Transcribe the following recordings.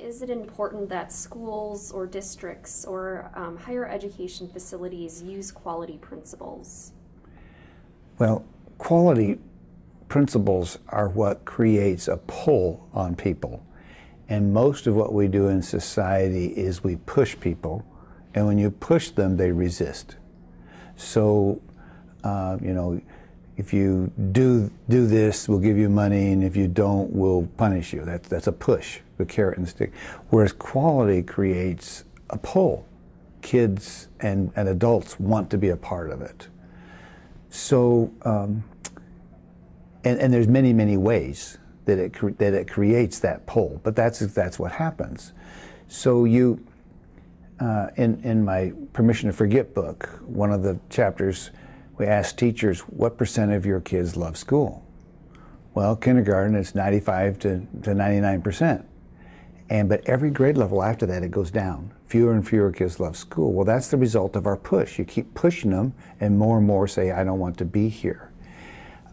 is it important that schools or districts or higher education facilities use quality principles? Well, quality principles are what creates a pull on people. And most of what we do in society is we push people, and when you push them, they resist. So, you know, if you do this, we'll give you money, and if you don't, we'll punish you. That's a push, the carrot and stick. Whereas quality creates a pull. Kids and adults want to be a part of it. So, and there's many ways that it creates that pull, but that's what happens. So you, in my Permission to Forget book, one of the chapters, we asked teachers, what % of your kids love school? Well, kindergarten, it's 95 to 99%. But every grade level after that, it goes down. Fewer and fewer kids love school. Well, that's the result of our push. You keep pushing them, and more say, I don't want to be here.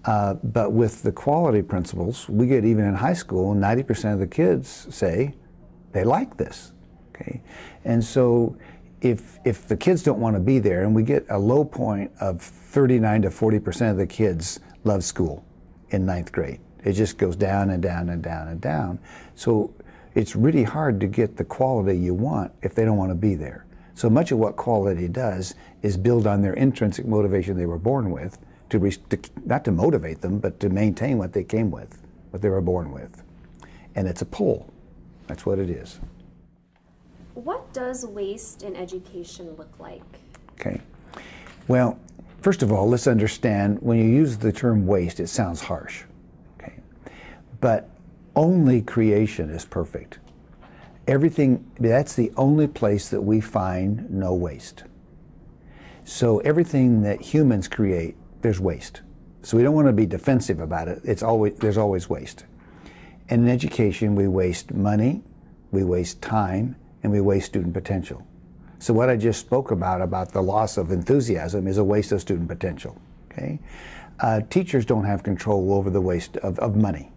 But with the quality principles, we get even in high school, 90% of the kids say they like this. Okay, and so if the kids don't want to be there, and we get a low point of 39 to 40% of the kids love school in 9th grade. It just goes down and down and down and down. So it's really hard to get the quality you want if they don't want to be there. So much of what quality does is build on their intrinsic motivation they were born with, not to motivate them, but to maintain what they came with, what they were born with. And it's a pull. That's what it is. What does waste in education look like? Okay. Well, first of all, let's understand, when you use the term waste, it sounds harsh. Okay. But only creation is perfect. Everything, that's the only place that we find no waste. So everything that humans create, there's waste. So we don't want to be defensive about it. There's always waste. And in education, we waste money, we waste time, and we waste student potential. So what I just spoke about the loss of enthusiasm, is a waste of student potential. Okay? Teachers don't have control over the waste of money.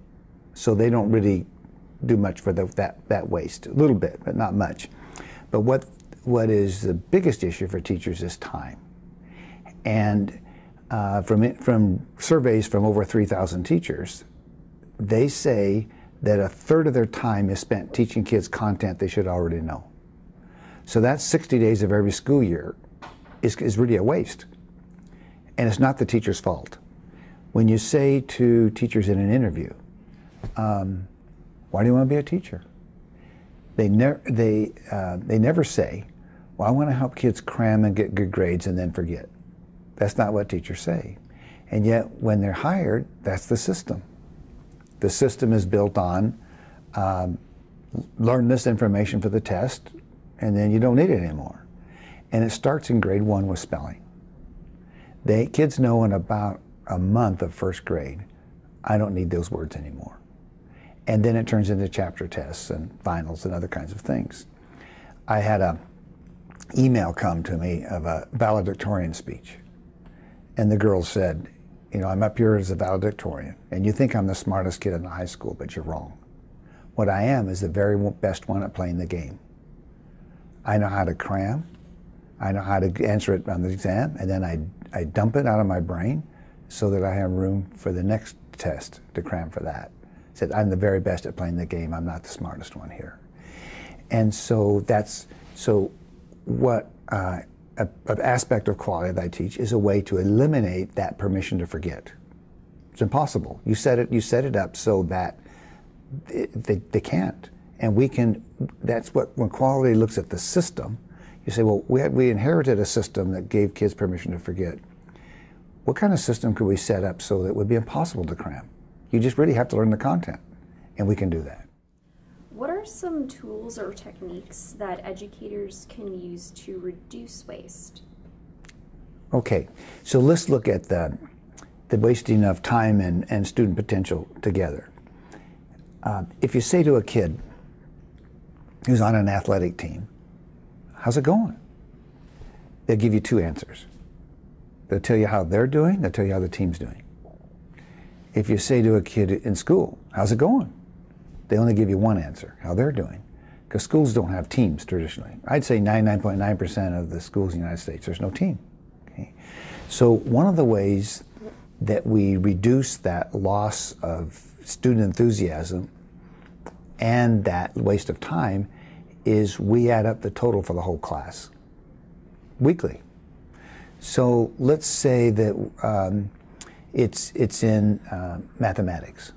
So they don't really do much for that waste. A little bit, but not much. But what is the biggest issue for teachers is time. And from surveys from over 3,000 teachers, they say that 1/3 of their time is spent teaching kids content they should already know. So that's 60 days of every school year is really a waste. And it's not the teacher's fault. When you say to teachers in an interview, why do you want to be a teacher? They never say, well, I want to help kids cram and get good grades and then forget. That's not what teachers say. And yet, when they're hired, that's the system. The system is built on learn this information for the test, and then you don't need it anymore. And it starts in grade 1 with spelling. Kids know in about a month of 1st grade, I don't need those words anymore. And then it turns into chapter tests and finals and other kinds of things. I had an email come to me of a valedictorian speech. And the girl said, you know, I'm up here as a valedictorian, and you think I'm the smartest kid in the high school, but you're wrong. What I am is the very best one at playing the game. I know how to cram, I know how to answer it on the exam, and then I dump it out of my brain so that I have room for the next test to cram for that. I said, I'm the very best at playing the game, I'm not the smartest one here. And so what an aspect of quality that I teach is a way to eliminate that permission to forget. It's impossible. You set it up so that they can't. And we can, that's what, when quality looks at the system, you say, well, we inherited a system that gave kids permission to forget. What kind of system could we set up so that it would be impossible to cram? You just really have to learn the content, and we can do that. What are some tools or techniques that educators can use to reduce waste? Okay, so let's look at the wasting of time and student potential together. If you say to a kid who's on an athletic team, how's it going? They'll give you 2 answers. They'll tell you how they're doing, they'll tell you how the team's doing. If you say to a kid in school, how's it going? They only give you 1 answer, how they're doing. because schools don't have teams traditionally. I'd say 99.9% of the schools in the United States, there's no team. Okay? So one of the ways that we reduce that loss of student enthusiasm and that waste of time is we add up the total for the whole class weekly. So let's say that it's in mathematics,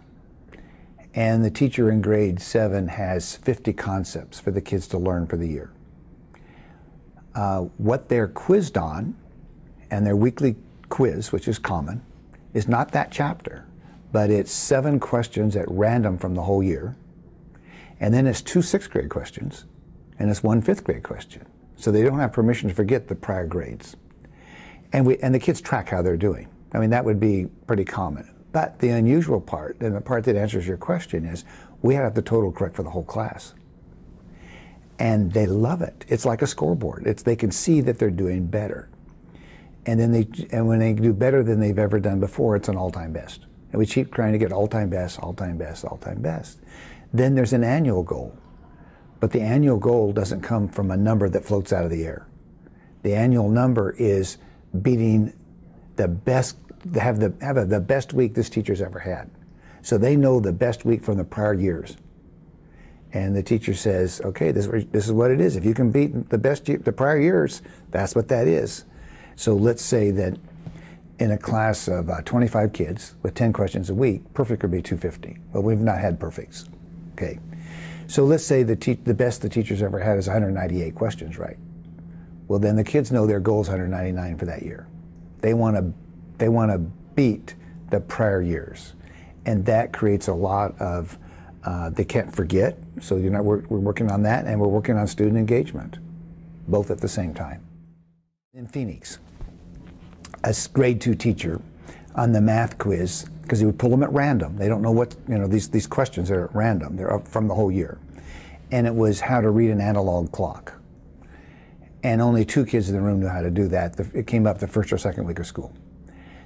and the teacher in grade 7 has 50 concepts for the kids to learn for the year. What they're quizzed on, and their weekly quiz, which is common, is not that chapter, but it's 7 questions at random from the whole year, and then it's 2 6th grade questions, and it's 1 5th grade question. So they don't have permission to forget the prior grades. And the kids track how they're doing. I mean, that would be pretty common. But the unusual part, and the part that answers your question, is we have the total correct for the whole class. And they love it. It's like a scoreboard. They can see that they're doing better. And then when they do better than they've ever done before, it's an all-time best. And we keep trying to get all-time best, all-time best, all-time best. Then there's an annual goal. But the annual goal doesn't come from a number that floats out of the air. The annual number is beating the best, have the best week this teacher's ever had. So they know the best week from the prior years. And the teacher says, okay, this is what it is. If you can beat the prior years, that's what that is. So let's say that in a class of 25 kids with 10 questions a week, perfect would be 250. Well, we've not had perfects. Okay. So let's say the best the teacher's ever had is 198 questions, right? Well, then the kids know their goal is 199 for that year. They want to beat the prior years, and that creates a lot of they can't forget. So we're working on that, and we're working on student engagement, both at the same time. In Phoenix, a grade 2 teacher on the math quiz, because he would pull them at random. They don't know what, these questions are at random. They're up from the whole year. And it was how to read an analog clock. And only 2 kids in the room knew how to do that. It came up the first or second week of school.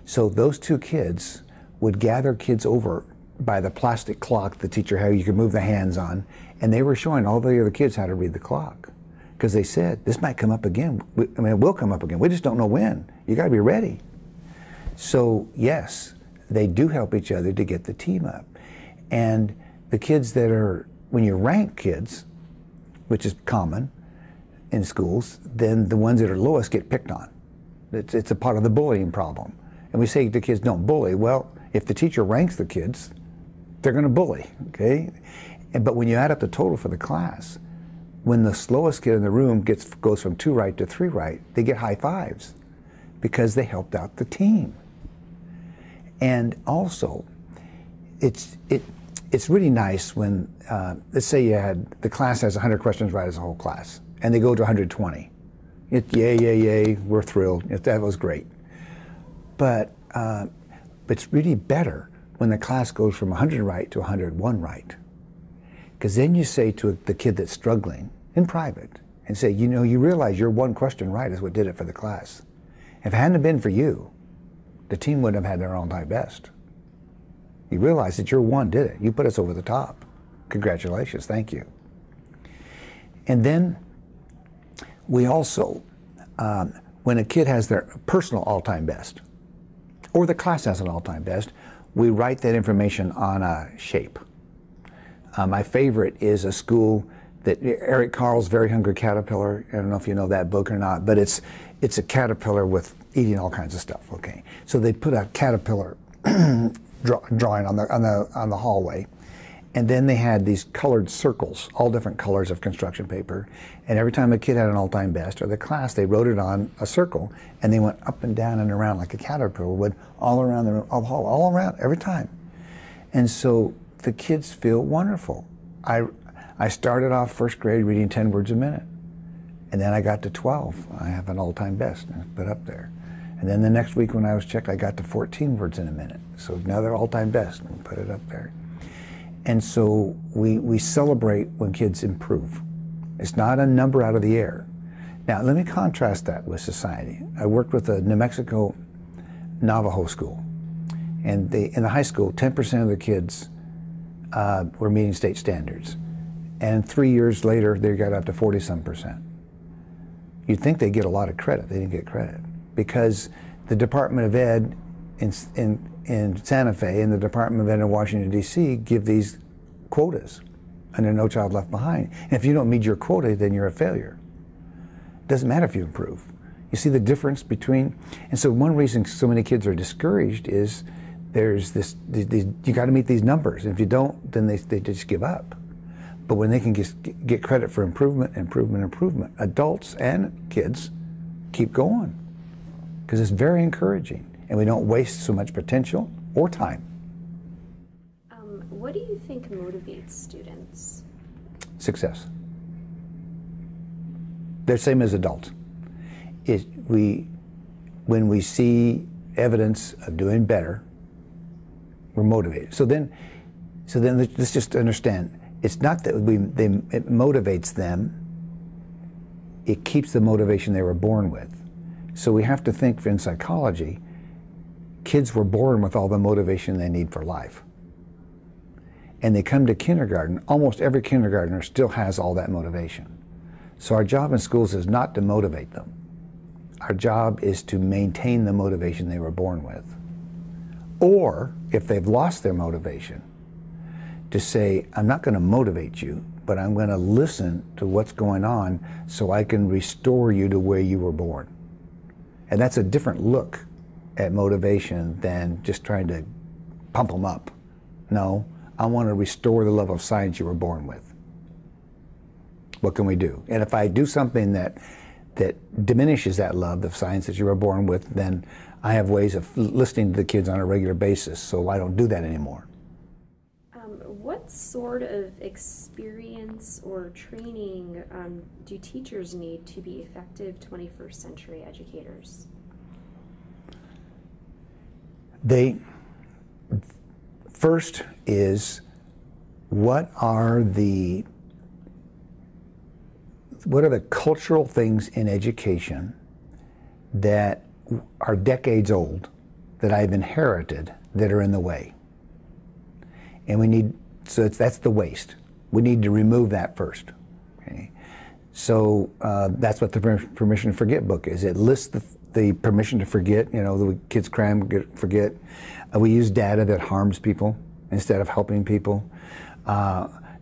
So those 2 kids would gather kids over by the plastic clock the teacher had you could move the hands on, and they were showing all the other kids how to read the clock. Because they said, this might come up again. It will come up again. We just don't know when. You got to be ready. So yes, they do help each other to get the team up. And the kids that are, when you rank kids, which is common in schools, then the ones that are lowest get picked on. It's a part of the bullying problem. And we say to kids, don't bully. Well, if the teacher ranks the kids, they're going to bully, okay? But when you add up the total for the class, when the slowest kid in the room goes from 2 right to 3 right, they get high fives because they helped out the team. And also, it's really nice when, let's say the class has 100 questions right as a whole class, and they go to 120. Yay, yay, yay, we're thrilled. That was great. But it's really better when the class goes from 100 right to 101 right. Because then you say to the kid that's struggling in private, and say, you realize your 1 question right is what did it for the class. If it hadn't been for you, the team wouldn't have had their all-time best. You realize that your 1 did it. You put us over the top. Congratulations, thank you. And then we also, when a kid has their personal all-time best, or the class has an all-time best, we write that information on a shape. My favorite is a school that Eric Carle's Very Hungry Caterpillar. I don't know if you know that book or not, but it's a caterpillar with eating all kinds of stuff. Okay, so they put a caterpillar drawing on the hallway, and then they had these colored circles, all different colors of construction paper. And every time a kid had an all-time best, or the class, they wrote it on a circle, and they went up and down and around like a caterpillar would, all around the hall, all around every time. And so the kids feel wonderful. I started off first grade reading 10 words a minute, and then I got to 12. I have an all-time best, and I put up there. And then the next week when I was checked, I got to 14 words in a minute. So another all-time best, and put it up there. And so we celebrate when kids improve. It's not a number out of the air. Now, let me contrast that with society. I worked with a New Mexico Navajo school, and in the high school, 10% of the kids were meeting state standards. and 3 years later they got up to 40-some%. You'd think they'd get a lot of credit. They didn't get credit because the Department of Ed in Santa Fe and the Department of Ed in Washington, D.C. give these quotas under No Child Left Behind. And if you don't meet your quota, then you're a failure. It doesn't matter if you improve. You see the difference between, and so one reason so many kids are discouraged is there's this, you got to meet these numbers. And if you don't, then they just give up. But when they can get credit for improvement, adults and kids keep going because it's very encouraging and we don't waste so much potential or time. What do you think motivates students? Success. They're the same as adults. When we see evidence of doing better, we're motivated. So then let's just understand, it's not that it motivates them, it keeps the motivation they were born with. So we have to think in psychology, kids were born with all the motivation they need for life. And they come to kindergarten, almost every kindergartner still has all that motivation. So our job in schools is not to motivate them. Our job is to maintain the motivation they were born with. Or, if they've lost their motivation, to say, I'm not going to motivate you, but I'm going to listen to what's going on so I can restore you to where you were born. And that's a different look at motivation than just trying to pump them up. No, I want to restore the love of science you were born with. What can we do? And if I do something that diminishes that love of science that you were born with, then I have ways of listening to the kids on a regular basis, so I don't do that anymore. What sort of experience or training do teachers need to be effective 21st century educators? First is, what are the cultural things in education that are decades old, that I've inherited, that are in the way? And that's the waste. We need to remove that first. Okay? So that's what the Permission to Forget book is. It lists the permission to forget, the kids cram, forget. We use data that harms people instead of helping people.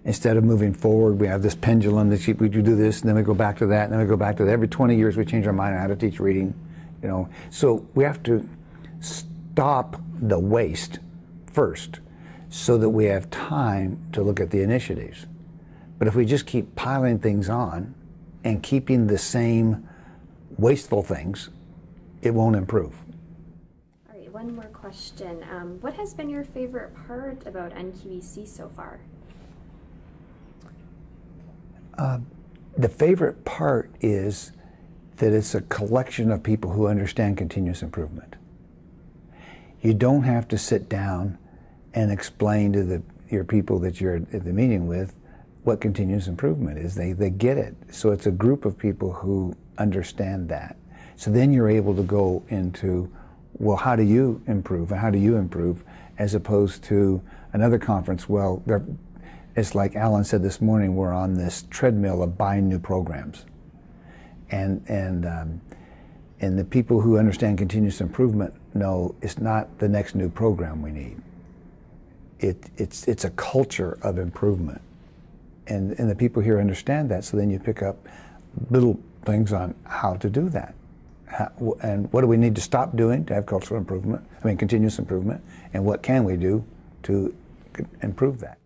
Instead of moving forward, we have this pendulum that we do this, and then we go back to that, and then we go back to that. Every 20 years we change our mind on how to teach reading. So we have to stop the waste first so that we have time to look at the initiatives. But if we just keep piling things on and keeping the same wasteful things, it won't improve. All right, one more question. What has been your favorite part about NQEC so far? The favorite part is that it's a collection of people who understand continuous improvement. You don't have to sit down and explain to your people that you're at the meeting with what continuous improvement is. They get it. So it's a group of people who understand that. So then you're able to go into, well, how do you improve? And how do you improve? As opposed to another conference, well, it's like Alan said this morning, we're on this treadmill of buying new programs. And the people who understand continuous improvement know it's not the next new program we need. It's a culture of improvement. And the people here understand that, so then you pick up little things on how to do that. And what do we need to stop doing to have cultural improvement, continuous improvement, and what can we do to improve that?